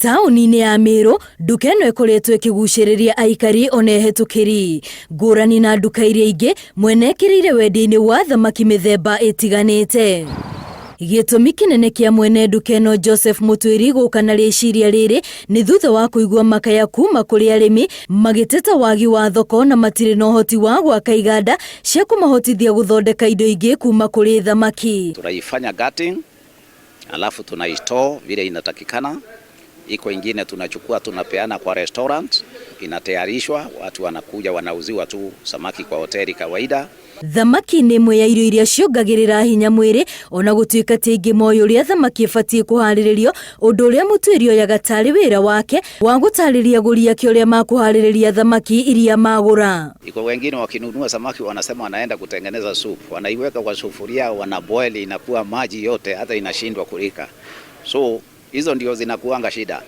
Tauni-inĩ ya Meru, nduka ĩno ĩkoretwo ĩkĩgucĩrĩria aikari ona ehetũkĩri. Ngũrani na nduka iria ingĩ, mwene ekĩrĩire wendia-inĩ wa thamaki mĩthemba ĩtiganĩte. Gĩtũmi kĩnene kĩa mwene nduka ĩno Joseph Mũtwĩri gũka na rĩciria rĩrĩ nĩ thutha wa kũigua makaya kuma kũrĩ arĩmi magĩteta wagi wa thoko na matirĩ na ũhoti wa gwaka iganda cia kũmahotithia gũthondeka indo ingĩ kuma kũrĩ thamaki. Tunaifanya gutting, alafu tunaistore vile inatakikana. Iko ingine tunachukua tunapeana kwa restaurant, inatayarishwa, watu wanakuja wanauziwa tu samaki kwa hoteli kawaida. Thamaki nĩ ĩmwe ya irio iria ciongagĩrĩra hinya mwĩrĩ, ona gũtuĩka ti ĩngĩ moĩ ũrĩa thamaki ĩbatiĩ kũharĩrĩrio, ũndũ ũrĩa Mũtwĩri oyaga tarĩ wĩra wake wa gũtarĩria agũri ake ũrĩa makũharĩrĩria thamaki iria magũra. Iko wengine wakinunua samaki wanasema wanaenda kutengeneza soup, wanaiweka kwa sufuria, wanaboil, inakuwa maji yote hata inashindwa kulika. So hizo ndio zinakuanga shida.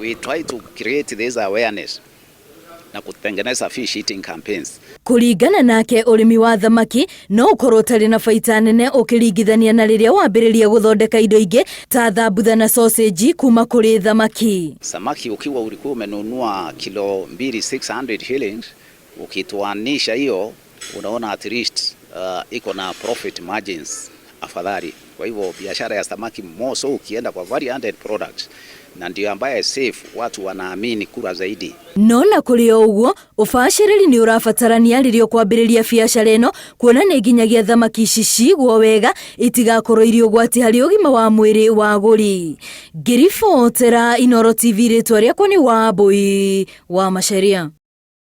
We try to create this awareness na kutengeneza fish eating campaigns. Kũringana nake ũrĩmi wa thamaki no ũkorwo ũtarĩ na baita nene ũkĩringithania na rĩrĩa wambĩrĩria gũthondeka indo ingĩ ta thambutha na sausage kuma kũrĩ thamaki. Samaki ukiwa ulikuwa umenunua kilo 600 shillings, ukitoanisha hiyo unaona at least iko na profit margins afadhali. Kwa hivyo biashara ya samaki more so ukienda kwa value-added products na ndio ambaye safe watu wanaamini kura zaidi. Nona kũrĩ o ũguo ũbacĩrĩri nĩ ũrabatarania rĩrĩa kwambĩrĩria biacara ĩno, kuona nĩ nginyagia thamaki ici cigwo wega itigakorwo irio ũgwati harĩ ũgima wa mwĩrĩ wa agũri. Ngĩribotera Inooro TV, rĩtwa rĩakwa nĩ Wambui wa Macharia.